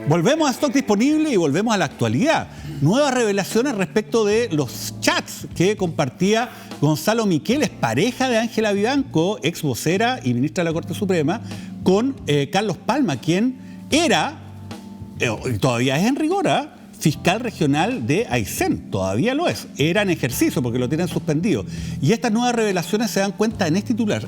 Volvemos a Stock Disponible y volvemos a la actualidad. Nuevas revelaciones respecto de los chats que compartía Gonzalo Miqueles, pareja de Ángela Vivanco, ex vocera y ministra de la Corte Suprema, con Carlos Palma, quien era, y todavía es en rigor, fiscal regional de Aysén, todavía lo es, era en ejercicio porque lo tienen suspendido. Y estas nuevas revelaciones se dan cuenta en este titular.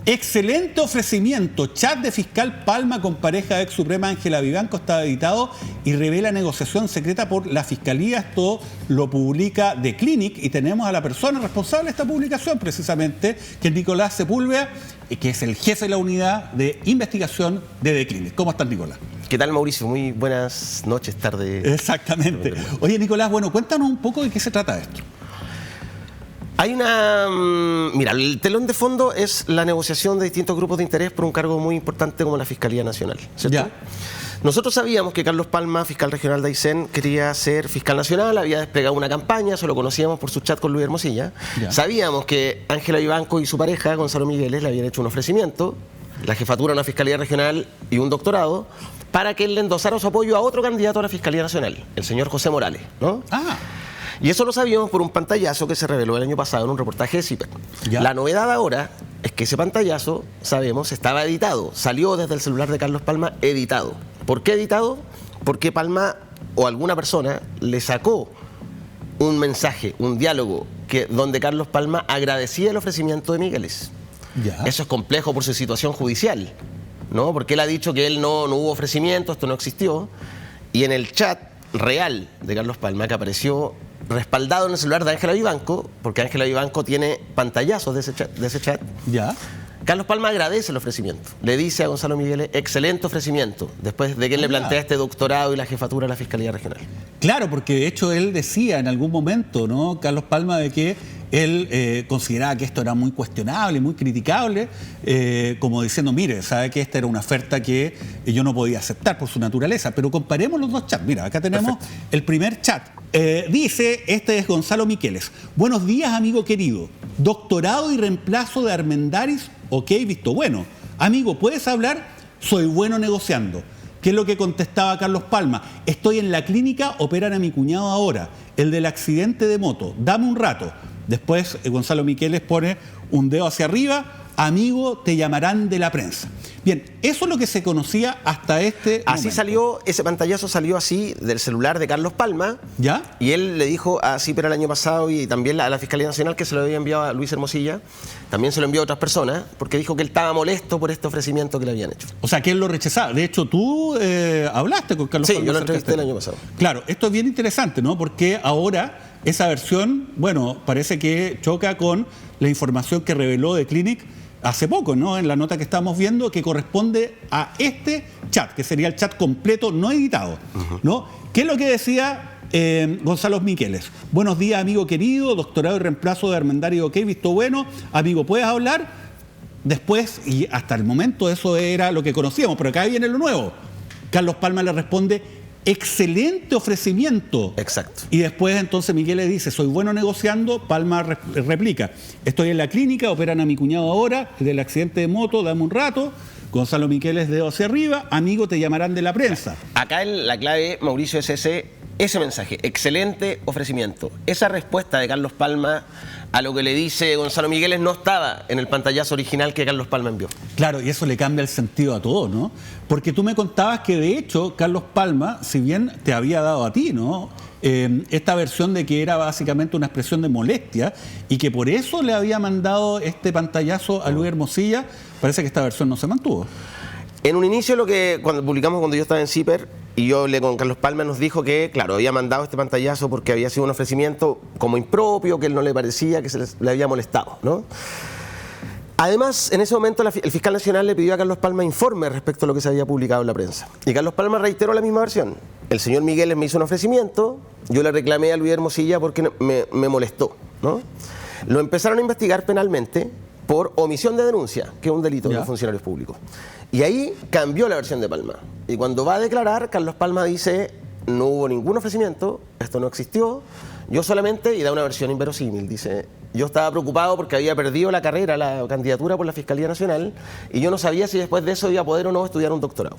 Excelente ofrecimiento, chat de fiscal Palma con pareja de ex suprema Ángela Vivanco está editado y revela negociación secreta por la fiscalía. Esto lo publica The Clinic y tenemos a la persona responsable de esta publicación precisamente, que es Nicolás Sepúlveda, que es el jefe de la unidad de investigación de The Clinic. ¿Cómo estás, Nicolás? ¿Qué tal, Mauricio? Muy buenas noches, tarde. Exactamente. Oye, Nicolás, bueno, cuéntanos un poco de qué se trata esto. Hay una... Mira, el telón de fondo es la negociación de distintos grupos de interés por un cargo muy importante como la Fiscalía Nacional, ¿cierto? Ya. Nosotros sabíamos que Carlos Palma, fiscal regional de Aysén, quería ser fiscal nacional, había desplegado una campaña, eso lo conocíamos por su chat con Luis Hermosilla. Ya. Sabíamos que Ángela Vivanco y su pareja, Gonzalo Miqueles, le habían hecho un ofrecimiento, la jefatura de una fiscalía regional y un doctorado, para que él le endosara su apoyo a otro candidato a la Fiscalía Nacional, el señor José Morales, ¿no? Y eso lo sabíamos por un pantallazo que se reveló el año pasado en un reportaje de CIPER. Ya. La novedad ahora es que ese pantallazo, sabemos, estaba editado. Salió desde el celular de Carlos Palma editado. ¿Por qué editado? Porque Palma o alguna persona le sacó un mensaje, un diálogo, donde Carlos Palma agradecía el ofrecimiento de Miqueles. Ya. Eso es complejo por su situación judicial, ¿no? Porque él ha dicho que él no hubo ofrecimiento, esto no existió. Y en el chat real de Carlos Palma, que apareció respaldado en el celular de Ángela Vivanco, porque Ángela Vivanco tiene pantallazos de ese chat. Ya. Carlos Palma agradece el ofrecimiento. Le dice a Gonzalo Miqueles, excelente ofrecimiento, después de que él le plantea este doctorado y la jefatura de la Fiscalía Regional. Claro, porque de hecho él decía en algún momento, ¿no, Carlos Palma, de que él consideraba que esto era muy cuestionable, muy criticable, como diciendo, mire, sabe que esta era una oferta que yo no podía aceptar por su naturaleza. Pero comparemos los dos chats. Mira, acá tenemos el primer chat. Dice, este es Gonzalo Miqueles. Buenos días, amigo querido. Doctorado y reemplazo de Armendáriz, ok, visto bueno. Amigo, ¿puedes hablar? Soy bueno negociando. ¿Qué es lo que contestaba Carlos Palma? Estoy en la clínica, operan a mi cuñado ahora, el del accidente de moto. Dame un rato. Después Gonzalo Miqueles pone un dedo hacia arriba. Amigo, te llamarán de la prensa. Bien, eso es lo que se conocía hasta este Así momento. salió, ese pantallazo salió así del celular de Carlos Palma. ¿Ya? Y él le dijo a CIPER el año pasado y también a la Fiscalía Nacional que se lo había enviado a Luis Hermosilla, también se lo envió a otras personas, porque dijo que él estaba molesto por este ofrecimiento que le habían hecho. O sea, que él lo rechazaba. De hecho, tú hablaste con Carlos Palma. Sí, yo lo entrevisté el año pasado. Claro, esto es bien interesante, ¿no? Porque ahora esa versión, bueno, parece que choca con la información que reveló The Clinic hace poco, ¿no? En la nota que estamos viendo, que corresponde a este chat, que sería el chat completo, no editado, ¿no? ¿Qué es lo que decía Gonzalo Miqueles? Buenos días, amigo querido, doctorado y reemplazo de Armendáriz, ok, visto bueno. Amigo, ¿puedes hablar? Después, y hasta el momento eso era lo que conocíamos, pero acá viene lo nuevo. Carlos Palma le responde, excelente ofrecimiento. Exacto. Y después entonces Miqueles dice, soy bueno negociando. Palma replica, estoy en la clínica, operan a mi cuñado ahora, del accidente de moto, dame un rato. Gonzalo Miqueles, dedo hacia arriba, amigo, te llamarán de la prensa. Acá la clave, Mauricio, es ese mensaje, excelente ofrecimiento. Esa respuesta de Carlos Palma a lo que le dice Gonzalo Miqueles no estaba en el pantallazo original que Carlos Palma envió. Claro, y eso le cambia el sentido a todo, ¿no? Porque tú me contabas que de hecho Carlos Palma, si bien te había dado a ti, ¿no? Esta versión de que era básicamente una expresión de molestia y que por eso le había mandado este pantallazo a Luis Hermosilla, parece que esta versión no se mantuvo. En un inicio, cuando yo estaba en CIPER y yo hablé con Carlos Palma, nos dijo que, claro, había mandado este pantallazo porque había sido un ofrecimiento como impropio, que él no le parecía, que le había molestado, ¿no? Además, en ese momento el fiscal nacional le pidió a Carlos Palma informe respecto a lo que se había publicado en la prensa. Y Carlos Palma reiteró la misma versión. El señor Miqueles me hizo un ofrecimiento, yo le reclamé a Luis Hermosilla porque me molestó, ¿no? Lo empezaron a investigar penalmente por omisión de denuncia, que es un delito de los funcionarios públicos. Y ahí cambió la versión de Palma. Y cuando va a declarar, Carlos Palma dice, no hubo ningún ofrecimiento, esto no existió, yo solamente, y da una versión inverosímil, dice, yo estaba preocupado porque había perdido la carrera, la candidatura por la Fiscalía Nacional, y yo no sabía si después de eso iba a poder o no estudiar un doctorado.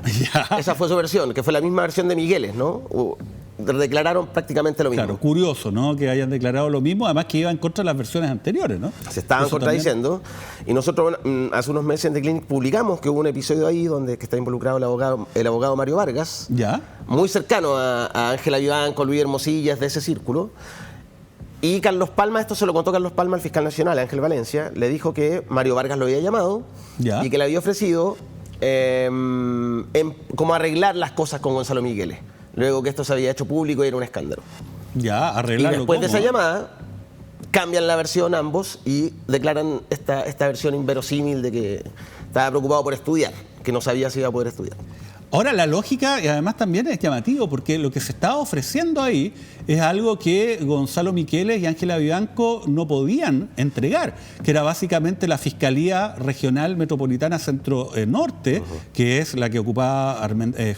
Ya. Esa fue su versión, que fue la misma versión de Migueles, ¿no? Declararon prácticamente lo mismo. Claro, curioso, ¿no? Que hayan declarado lo mismo, además que iba en contra de las versiones anteriores, ¿no? Se estaban Eso contradiciendo. Y nosotros hace unos meses en The Clinic publicamos que hubo un episodio ahí donde que está involucrado el abogado Mario Vargas, Ya. muy cercano a Ángela Vivanco, Luis Hermosilla, de ese círculo. Y Carlos Palma, esto se lo contó Carlos Palma al fiscal nacional, Ángel Valencia, le dijo que Mario Vargas lo había llamado Ya. y que le había ofrecido como arreglar las cosas con Gonzalo Migueles, luego que esto se había hecho público y era un escándalo. Ya, Y arreglarlo. después de esa ¿cómo? llamada, cambian la versión ambos y declaran esta versión inverosímil de que estaba preocupado por estudiar, que no sabía si iba a poder estudiar. Ahora, la lógica, y además también es llamativo, porque lo que se estaba ofreciendo ahí es algo que Gonzalo Miqueles y Ángela Vivanco no podían entregar, que era básicamente la Fiscalía Regional Metropolitana Centro-Norte, que es la que ocupaba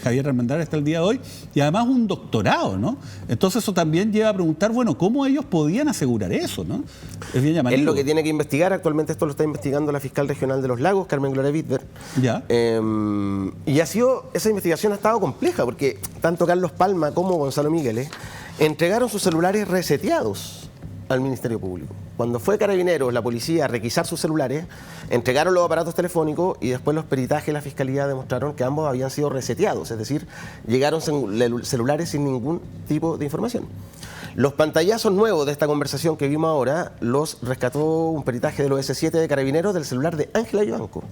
Javier Armendáriz hasta el día de hoy, y además un doctorado, ¿no? Entonces eso también lleva a preguntar, bueno, ¿cómo ellos podían asegurar eso, no? Es bien llamativo. Es lo que tiene que investigar, actualmente esto lo está investigando la fiscal regional de Los Lagos, Carmen Gloria Wittberg. Ya. Y esa investigación ha estado compleja porque tanto Carlos Palma como Gonzalo Migueles entregaron sus celulares reseteados al Ministerio Público. Cuando fue Carabineros, la policía, a requisar sus celulares, entregaron los aparatos telefónicos y después los peritajes de la Fiscalía demostraron que ambos habían sido reseteados, es decir, llegaron celulares sin ningún tipo de información. Los pantallazos nuevos de esta conversación que vimos ahora los rescató un peritaje del OS7 de Carabineros del celular de Ángela Vivanco,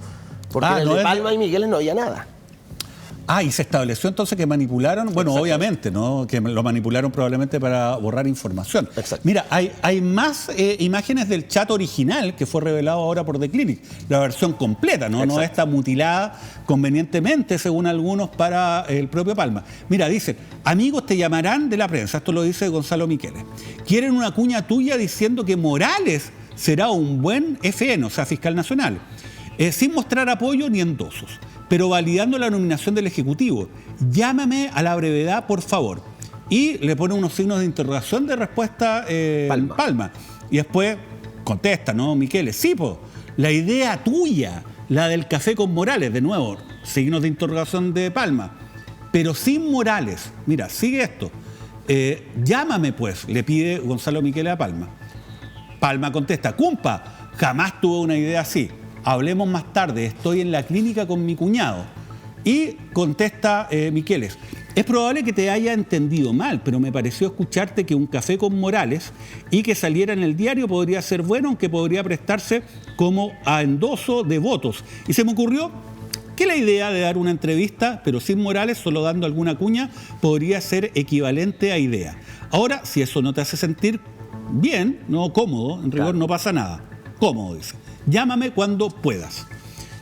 porque en el no de es Palma y Migueles no había nada. Ah, y se estableció entonces que manipularon, bueno, obviamente, ¿no? Que lo manipularon probablemente para borrar información. Exacto. Mira, hay más imágenes del chat original que fue revelado ahora por The Clinic, la versión completa, ¿no? No está mutilada convenientemente, según algunos, para el propio Palma. Mira, dicen, amigos te llamarán de la prensa, esto lo dice Gonzalo Miqueles. Quieren una cuña tuya diciendo que Morales será un buen FN, o sea, fiscal nacional, sin mostrar apoyo ni endosos, pero validando la nominación del Ejecutivo. Llámame a la brevedad, por favor. Y le pone unos signos de interrogación de respuesta Palma. Y después contesta, ¿no, Miqueles? Sí, po, la idea tuya, la del café con Morales, de nuevo, signos de interrogación de Palma, pero sin Morales. Mira, sigue esto. Llámame, pues, le pide Gonzalo Miqueles a Palma. Palma contesta, cumpa, jamás tuve una idea así. Hablemos más tarde, estoy en la clínica con mi cuñado. Y contesta Miqueles, es probable que te haya entendido mal, pero me pareció escucharte que un café con Morales y que saliera en el diario podría ser bueno, aunque podría prestarse como a endoso de votos. Y se me ocurrió que la idea de dar una entrevista, pero sin Morales, solo dando alguna cuña, podría ser equivalente a idea. Ahora, si eso no te hace sentir bien, no cómodo, en rigor no pasa nada. Cómodo, dice. Llámame cuando puedas.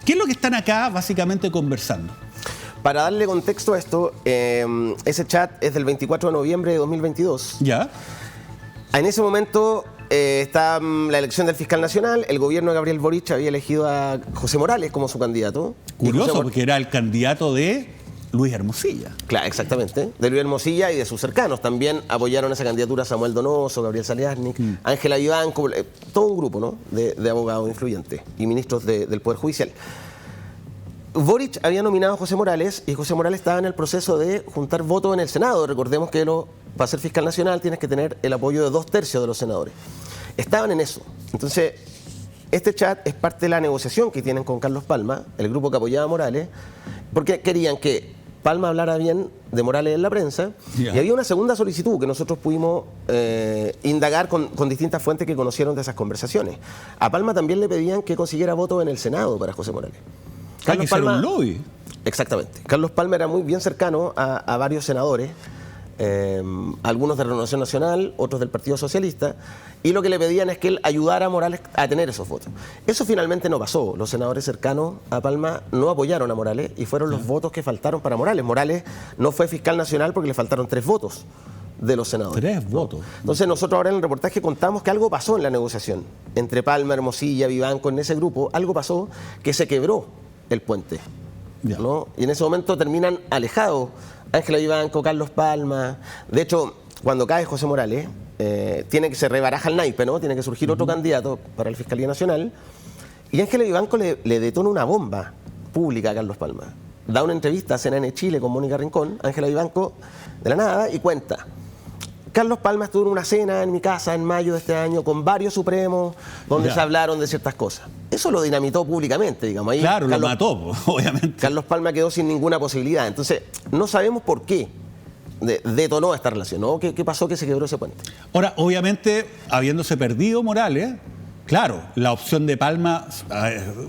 ¿Qué es lo que están acá básicamente conversando? Para darle contexto a esto, ese chat es del 24 de noviembre de 2022. ¿Ya? En ese momento está la elección del fiscal nacional, el gobierno de Gabriel Boric había elegido a José Morales como su candidato. Curioso, porque era el candidato de Luis Hermosilla. Claro, exactamente. De Luis Hermosilla y de sus cercanos. También apoyaron esa candidatura Samuel Donoso, Gabriel Saliasnik, Ángela Vivanco, todo un grupo, ¿no?, de abogados influyentes y ministros del Poder Judicial. Boric había nominado a José Morales y José Morales estaba en el proceso de juntar votos en el Senado. Recordemos que para ser fiscal nacional tienes que tener el apoyo de 2/3 de los senadores. Estaban en eso. Entonces, este chat es parte de la negociación que tienen con Carlos Palma, el grupo que apoyaba a Morales, porque querían que Palma hablara bien de Morales en la prensa. Y había una segunda solicitud que nosotros pudimos indagar con distintas fuentes que conocieron de esas conversaciones. A Palma también le pedían que consiguiera votos en el Senado para José Morales. Carlos Palma, un lobby. Exactamente. Carlos Palma era muy bien cercano a varios senadores, algunos de Renovación Nacional, otros del Partido Socialista, y lo que le pedían es que él ayudara a Morales a tener esos votos. Eso finalmente no pasó. Los senadores cercanos a Palma no apoyaron a Morales y fueron los votos que faltaron para Morales. Morales no fue fiscal nacional porque le faltaron 3 votos de los senadores. 3 votos. Entonces nosotros ahora en el reportaje contamos que algo pasó en la negociación entre Palma, Hermosilla, Vivanco, en ese grupo, algo pasó que se quebró el puente. Ya. ¿no? Y en ese momento terminan alejados Ángela Vivanco, Carlos Palma. De hecho, cuando cae José Morales, tiene que se rebaraja el naipe, ¿no? Tiene que surgir otro candidato para la Fiscalía Nacional. Y Ángela Vivanco le detona una bomba pública a Carlos Palma. Da una entrevista a CNN Chile con Mónica Rincón, Ángela Vivanco, de la nada, y cuenta: Carlos Palma estuvo en una cena en mi casa en mayo de este año con varios supremos donde se hablaron de ciertas cosas. Eso lo dinamitó públicamente, digamos. Ahí Claro, lo mató, obviamente. Carlos Palma quedó sin ninguna posibilidad. Entonces, no sabemos por qué detonó esta relación, ¿no? ¿Qué pasó que se quebró ese puente? Ahora, obviamente, habiéndose perdido Morales, claro, la opción de Palma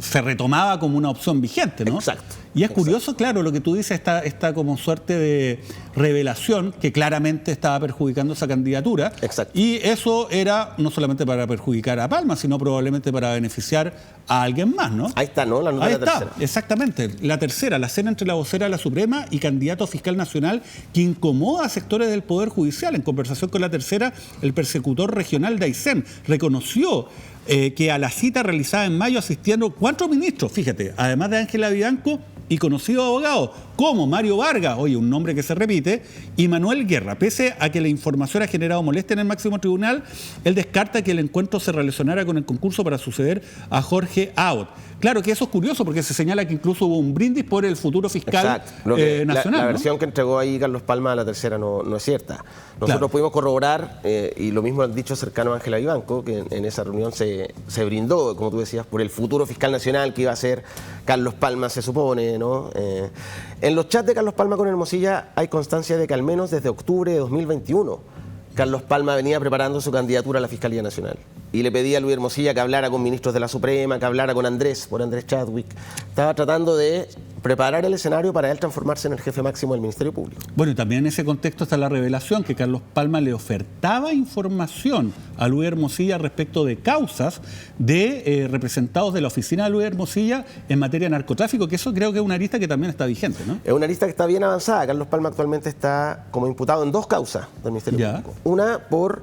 se retomaba como una opción vigente, ¿no? Exacto. Y es curioso, claro, lo que tú dices, esta como suerte de revelación que claramente estaba perjudicando esa candidatura. Exacto. Y eso era no solamente para perjudicar a Palma, sino probablemente para beneficiar a alguien más, ¿no? Ahí está, ¿no? La nota Ahí de la está, tercera. exactamente. La tercera, la cena entre la vocera de la Suprema y candidato fiscal nacional que incomoda a sectores del Poder Judicial. En conversación con la tercera, el persecutor regional de Aysén reconoció que a la cita realizada en mayo asistieron 4 ministros, fíjate, además de Ángela Vivanco y conocidos abogados como Mario Vargas, oye, un nombre que se repite, y Manuel Guerra. Pese a que la información ha generado molestia en el máximo tribunal, él descarta que el encuentro se relacionara con el concurso para suceder a Jorge Abbott. Claro que eso es curioso porque se señala que incluso hubo un brindis por el futuro fiscal nacional. La ¿no? versión que entregó ahí Carlos Palma a la tercera no es cierta. Nosotros pudimos corroborar, y lo mismo han dicho cercano a Ángela Vivanco, que en esa reunión se brindó, como tú decías, por el futuro fiscal nacional que iba a ser Carlos Palma, se supone, ¿no? En los chats de Carlos Palma con Hermosilla hay constancia de que al menos desde octubre de 2021 Carlos Palma venía preparando su candidatura a la Fiscalía Nacional y le pedía a Luis Hermosilla que hablara con ministros de la Suprema, que hablara con Andrés Chadwick. Estaba tratando de preparar el escenario para él transformarse en el jefe máximo del Ministerio Público. Bueno, y también en ese contexto está la revelación que Carlos Palma le ofertaba información a Luis Hermosilla respecto de causas de representados de la oficina de Luis Hermosilla en materia de narcotráfico, que eso creo que es una arista que también está vigente, ¿no? Es una lista que está bien avanzada. Carlos Palma actualmente está como imputado en 2 causas del Ministerio Público. Una por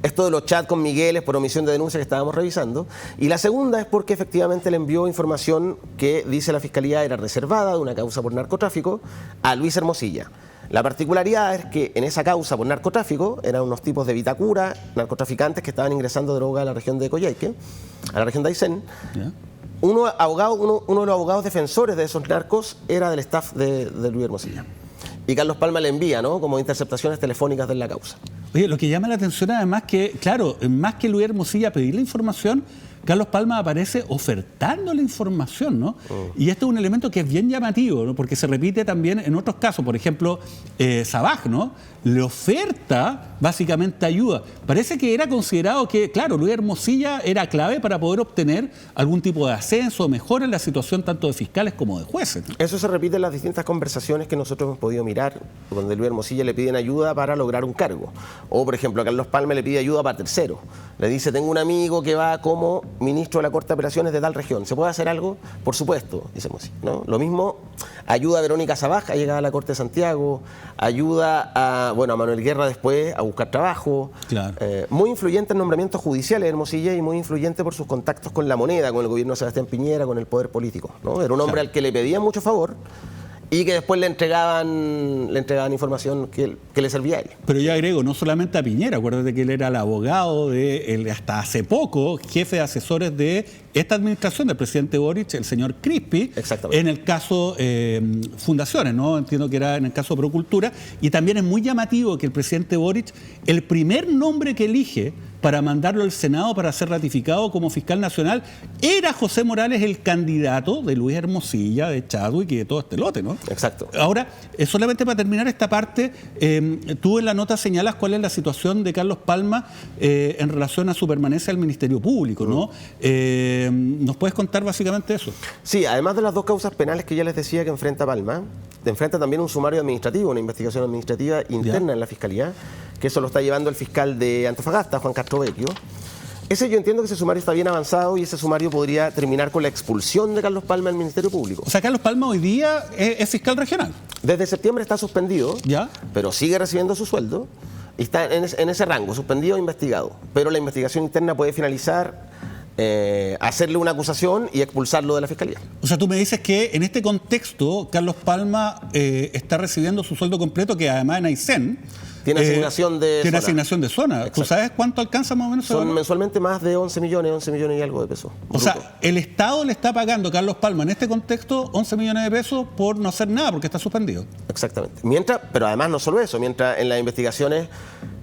esto de los chats con Migueles por omisión de denuncia que estábamos revisando, y la segunda es porque efectivamente le envió información que dice la Fiscalía era reservada de una causa por narcotráfico a Luis Hermosilla. La particularidad es que en esa causa por narcotráfico eran unos tipos de Vitacura, narcotraficantes que estaban ingresando droga a la región de Coyhaique, a la región de Aysén. Uno de los abogados defensores de esos narcos era del staff de Luis Hermosilla. Y Carlos Palma le envía, ¿no?, como interceptaciones telefónicas de la causa. Oye, lo que llama la atención además que, claro, más que Luis Hermosilla pedir la información, Carlos Palma aparece ofertando la información, ¿no? Y este es un elemento que es bien llamativo, ¿no? Porque se repite también en otros casos. Por ejemplo, Sabaj, ¿no?, le oferta básicamente ayuda. Parece que era considerado que, claro, Luis Hermosilla era clave para poder obtener algún tipo de ascenso o mejora en la situación tanto de fiscales como de jueces, ¿no? Eso se repite en las distintas conversaciones que nosotros hemos podido mirar, donde Luis Hermosilla le piden ayuda para lograr un cargo. O, por ejemplo, a Carlos Palma le pide ayuda para tercero. Le dice, tengo un amigo que va como ministro de la Corte de Apelaciones de tal región. ¿Se puede hacer algo? Por supuesto, dice Hermosilla, ¿no? Lo mismo, ayuda a Verónica Sabaj a llegar a la Corte de Santiago, ayuda a Manuel Guerra después a buscar trabajo. Claro. Muy influyente en nombramientos judiciales Hermosilla y muy influyente por sus contactos con la moneda, con el gobierno de Sebastián Piñera, con el poder político, ¿no? Era un hombre al que le pedían mucho favor y que después le entregaban información que le servía a él. Pero yo agrego, no solamente a Piñera, acuérdate que él era el abogado hasta hace poco, jefe de asesores de esta administración del presidente Boric, el señor Crispi, en el caso Fundaciones, ¿no? Entiendo que era en el caso de Procultura, y también es muy llamativo que el presidente Boric, el primer nombre que elige para mandarlo al Senado para ser ratificado como fiscal nacional, era José Morales, el candidato de Luis Hermosilla, de Chadwick y de todo este lote, ¿no? Exacto. Ahora, solamente para terminar esta parte, tú en la nota señalas cuál es la situación de Carlos Palma en relación a su permanencia al Ministerio Público, ¿no? ¿Nos puedes contar básicamente eso? Sí, además de las 2 causas penales que ya les decía que enfrenta Palma, enfrenta también un sumario administrativo, una investigación administrativa interna en la Fiscalía, que eso lo está llevando el fiscal de Antofagasta, Juan Castro Vecchio. Yo entiendo que ese sumario está bien avanzado y ese sumario podría terminar con la expulsión de Carlos Palma del Ministerio Público. O sea, Carlos Palma hoy día es fiscal regional. Desde septiembre está suspendido, pero sigue recibiendo su sueldo y está en ese rango, suspendido e investigado. Pero la investigación interna puede finalizar hacerle una acusación y expulsarlo de la Fiscalía. O sea, tú me dices que en este contexto Carlos Palma está recibiendo su sueldo completo, que además en Aysén tiene asignación de tiene zona. Asignación de zona. Exacto. ¿Tú sabes cuánto alcanza más o menos? Son mensualmente más de 11 millones y algo de pesos. O sea, el Estado le está pagando a Carlos Palma en este contexto 11 millones de pesos por no hacer nada, porque está suspendido. Exactamente. Pero además no solo eso, mientras en las investigaciones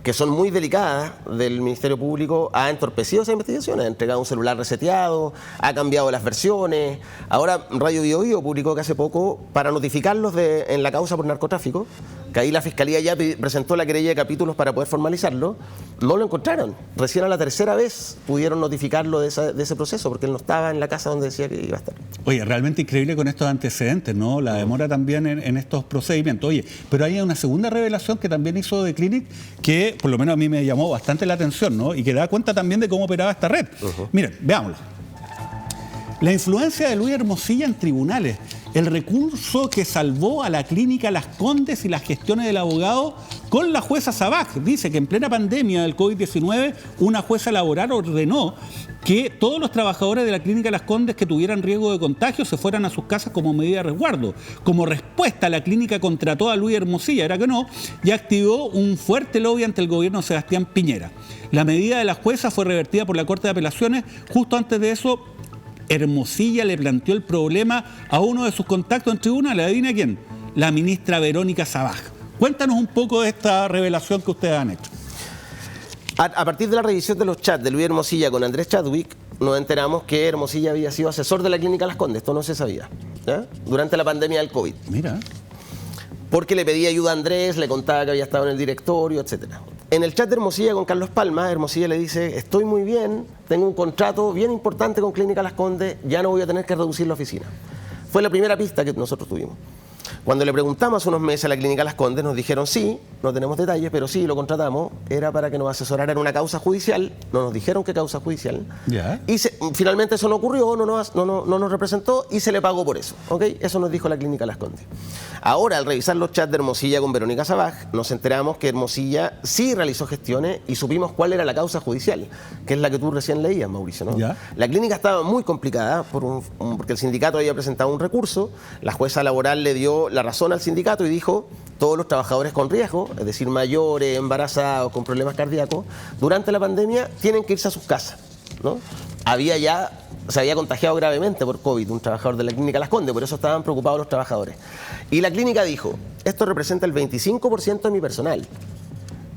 que son muy delicadas del Ministerio Público ha entorpecido esas investigaciones, ha entregado un celular reseteado, ha cambiado las versiones. Ahora Radio Bio Bio publicó que hace poco, para notificarlos en la causa por narcotráfico, que ahí la Fiscalía ya presentó la querella de capítulos para poder formalizarlo, no lo encontraron. Recién a la tercera vez pudieron notificarlo de ese proceso, porque él no estaba en la casa donde decía que iba a estar. Oye, realmente increíble con estos antecedentes, ¿no? La demora también en estos procedimientos. Oye, pero hay una segunda revelación que también hizo The Clinic, que por lo menos a mí me llamó bastante la atención, ¿no? Y que da cuenta también de cómo operaba esta red. Miren, veámoslo. La influencia de Luis Hermosilla en tribunales. El recurso que salvó a la clínica Las Condes y las gestiones del abogado con la jueza Sabaj. Dice que en plena pandemia del COVID-19, una jueza laboral ordenó que todos los trabajadores de la clínica Las Condes que tuvieran riesgo de contagio se fueran a sus casas como medida de resguardo. Como respuesta, la clínica contrató a Luis Hermosilla, era que no, y activó un fuerte lobby ante el gobierno de Sebastián Piñera. La medida de la jueza fue revertida por la Corte de Apelaciones. Justo antes de eso, Hermosilla le planteó el problema a uno de sus contactos en tribunal. ¿Adivina quién? La ministra Verónica Sabaj. Cuéntanos un poco de esta revelación que ustedes han hecho. A partir de la revisión de los chats de Luis Hermosilla con Andrés Chadwick, nos enteramos que Hermosilla había sido asesor de la clínica Las Condes. Esto no se sabía, ¿ya? Durante la pandemia del COVID. Mira. Porque le pedía ayuda a Andrés, le contaba que había estado en el directorio, etc. En el chat de Hermosilla con Carlos Palma, Hermosilla le dice: estoy muy bien, tengo un contrato bien importante con Clínica Las Condes, ya no voy a tener que reducir la oficina. Fue la primera pista que nosotros tuvimos. Cuando le preguntamos hace unos meses a la Clínica Las Condes, nos dijeron sí, no tenemos detalles, pero sí, lo contratamos, era para que nos asesorara en una causa judicial, no nos dijeron qué causa judicial, y finalmente eso no ocurrió, no nos representó y se le pagó por eso, ¿ok? Eso nos dijo la Clínica Las Condes. Ahora, al revisar los chats de Hermosilla con Verónica Sabaj, nos enteramos que Hermosilla sí realizó gestiones y supimos cuál era la causa judicial, que es la que tú recién leías, Mauricio, ¿no? La clínica estaba muy complicada porque el sindicato había presentado un recurso, la jueza laboral le dio la razón al sindicato y dijo: todos los trabajadores con riesgo, es decir, mayores, embarazados, con problemas cardíacos, durante la pandemia tienen que irse a sus casas, ¿no? Se había contagiado gravemente por COVID un trabajador de la clínica Las Condes, por eso estaban preocupados los trabajadores. Y la clínica dijo: esto representa el 25% de mi personal.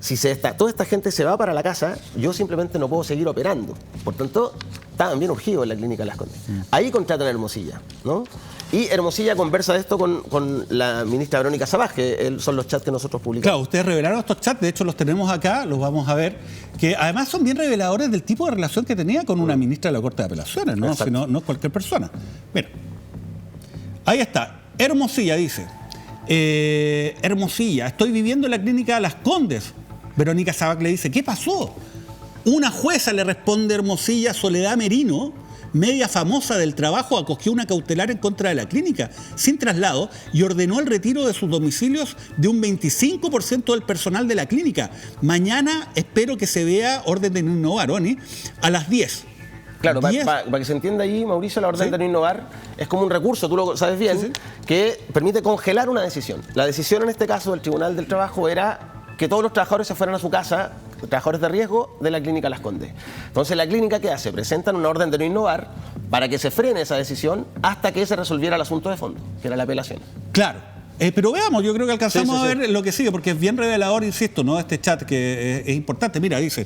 Si toda esta gente se va para la casa, yo simplemente no puedo seguir operando. Por tanto, estaban bien urgidos en la clínica Las Condes. Ahí contratan a Hermosilla, ¿no? Y Hermosilla conversa de esto con la ministra Verónica Sabaj, que son los chats que nosotros publicamos. Claro, ustedes revelaron estos chats, de hecho los tenemos acá, los vamos a ver, que además son bien reveladores del tipo de relación que tenía con una ministra de la Corte de Apelaciones, ¿no? Si no es cualquier persona. Mira, ahí está. Hermosilla dice: Hermosilla, estoy viviendo en la clínica Las Condes. Verónica Sabaj le dice: ¿qué pasó? Una jueza, le responde Hermosilla, Soledad Merino, media famosa del trabajo, acogió una cautelar en contra de la clínica sin traslado y ordenó el retiro de sus domicilios de un 25% del personal de la clínica. Mañana espero que se vea orden de no innovar, ¿no? A las 10. Claro, para que se entienda ahí, Mauricio, la orden de no innovar es como un recurso, tú lo sabes bien, que permite congelar una decisión. La decisión en este caso del Tribunal del Trabajo era que todos los trabajadores se fueran a su casa, trabajadores de riesgo de la clínica Las Condes. Entonces, ¿la clínica qué hace? Presentan una orden de no innovar para que se frene esa decisión hasta que se resolviera el asunto de fondo, que era la apelación. Claro. Pero veamos, yo creo que alcanzamos a ver lo que sigue, porque es bien revelador, insisto, ¿no? Este chat que es importante. Mira, dice...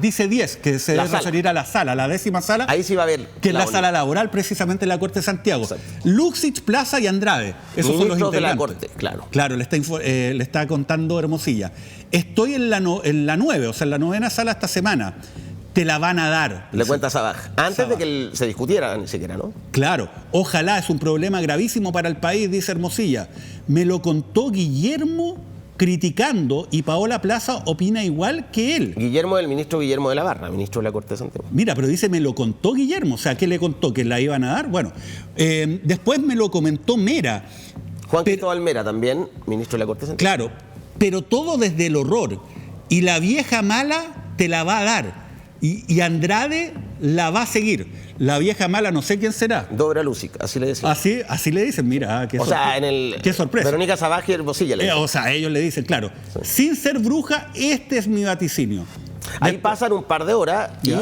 dice 10, que se debe referir a la sala, la 10ª sala. Ahí sí va a haber. Que es la sala laboral, precisamente en la Corte de Santiago. Exacto. Luxich, Plaza y Andrade. Esos son los integrantes. De la Corte, claro. Claro, le está contando Hermosilla. Estoy en la 9, o sea, en la 9ª sala esta semana. Te la van a dar. Le cuenta Sabaj. Antes de que se discutiera ni siquiera, ¿no? Claro. Ojalá, es un problema gravísimo para el país, dice Hermosilla. Me lo contó Guillermo criticando y Paola Plaza opina igual que él. Guillermo es el ministro Guillermo de la Barra, ministro de la Corte de Santiago. Mira, pero dice, me lo contó Guillermo, o sea, ¿qué le contó? ¿Que la iban a dar? Bueno, después me lo comentó Mera. Juan Cristóbal Mera también, ministro de la Corte de Santiago. Claro, pero todo desde el horror. Y la vieja mala te la va a dar. Y Andrade la va a seguir. La vieja mala no sé quién será. Dobra Lucic, así le decían. Así le dicen, mira, qué, qué sorpresa. Verónica Sabaj y Hermosilla le dicen. O sea, ellos le dicen, claro, sin ser bruja, este es mi vaticinio. Ahí pasan un par de horas y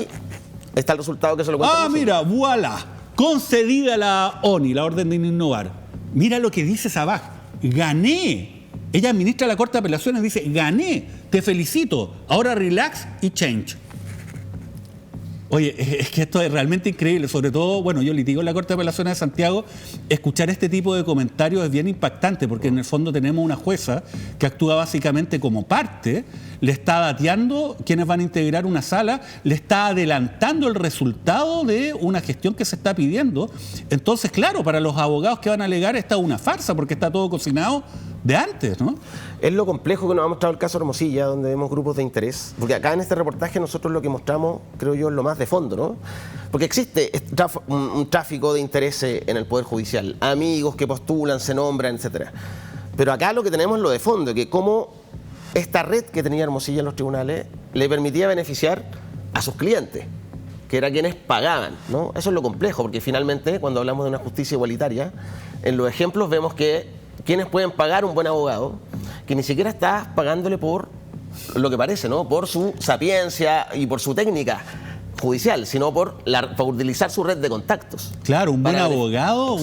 está el resultado que se lo cuenta. Mira, voilà. Concedida la ONI, la Orden de Innovar. Mira lo que dice Sabaj. Gané. Ella administra la Corte de Apelaciones y dice, gané, te felicito. Ahora relax y change. Oye, es que esto es realmente increíble, sobre todo, bueno, yo litigo en la Corte de Apelaciones de Santiago, escuchar este tipo de comentarios es bien impactante, porque en el fondo tenemos una jueza que actúa básicamente como parte, le está dateando quienes van a integrar una sala, le está adelantando el resultado de una gestión que se está pidiendo. Entonces, claro, para los abogados que van a alegar, esta es una farsa, porque está todo cocinado de antes, ¿no? Es lo complejo que nos ha mostrado el caso Hermosilla, donde vemos grupos de interés. Porque acá en este reportaje nosotros lo que mostramos, creo yo, es lo más de fondo, ¿no? Porque existe un tráfico de intereses en el Poder Judicial. Amigos que postulan, se nombran, etcétera. Pero acá lo que tenemos es lo de fondo, que cómo esta red que tenía Hermosilla en los tribunales le permitía beneficiar a sus clientes, que eran quienes pagaban, ¿no? Eso es lo complejo, porque finalmente, cuando hablamos de una justicia igualitaria, en los ejemplos vemos que quienes pueden pagar un buen abogado, que ni siquiera está pagándole por lo que parece, ¿no? Por su sapiencia y por su técnica judicial, sino por utilizar su red de contactos. Claro, un buen abogado,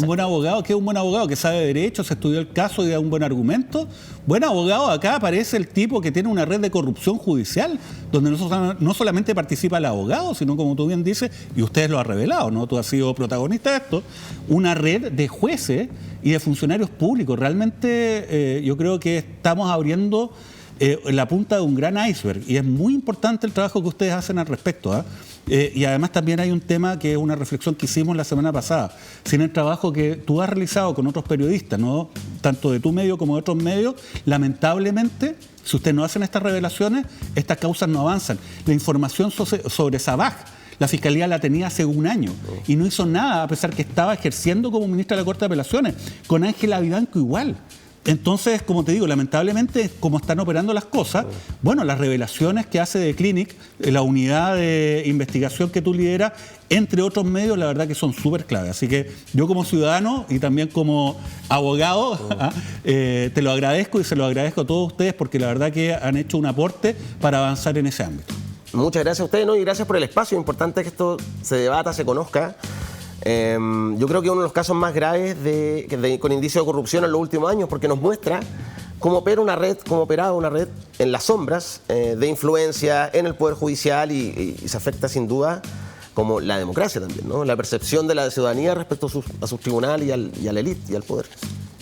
¿qué es un buen abogado? Que sabe derecho, se estudió el caso y da un buen argumento. Buen abogado acá aparece el tipo que tiene una red de corrupción judicial, donde no solamente participa el abogado, sino, como tú bien dices, y ustedes lo han revelado, ¿no? Tú has sido protagonista de esto, una red de jueces y de funcionarios públicos. Realmente yo creo que estamos abriendo la punta de un gran iceberg, y es muy importante el trabajo que ustedes hacen al respecto, y además también hay un tema que es una reflexión que hicimos la semana pasada. Sin el trabajo que tú has realizado con otros periodistas, ¿no? Tanto de tu medio como de otros medios, lamentablemente, si ustedes no hacen estas revelaciones, estas causas no avanzan. La información sobre Sabaj, la Fiscalía la tenía hace un año y no hizo nada, a pesar que estaba ejerciendo como ministra de la Corte de Apelaciones. Con Ángela Vivanco igual. Entonces, como te digo, lamentablemente, como están operando las cosas, bueno, las revelaciones que hace de Clinic, la unidad de investigación que tú lideras, entre otros medios, la verdad que son súper clave. Así que yo, como ciudadano y también como abogado, te lo agradezco, y se lo agradezco a todos ustedes, porque la verdad que han hecho un aporte para avanzar en ese ámbito. Muchas gracias a ustedes, ¿no? Y gracias por el espacio. Es importante que esto se debata, se conozca. Yo creo que es uno de los casos más graves con indicio de corrupción en los últimos años, porque nos muestra cómo operaba una red en las sombras de influencia en el Poder Judicial, y se afecta sin duda como la democracia también, ¿no? La percepción de la ciudadanía respecto a sus tribunales y a la élite y al poder.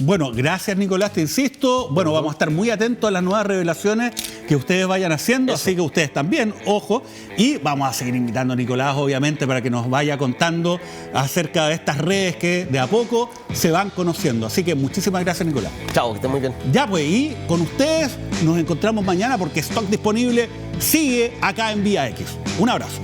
Bueno, gracias, Nicolás, te insisto. Bueno, vamos a estar muy atentos a las nuevas revelaciones que ustedes vayan haciendo, así que ustedes también, ojo. Y vamos a seguir invitando a Nicolás, obviamente, para que nos vaya contando acerca de estas redes que de a poco se van conociendo. Así que muchísimas gracias, Nicolás. Chao, que estén muy bien. Ya pues, y con ustedes nos encontramos mañana, porque Stock Disponible sigue acá en Vía X. Un abrazo.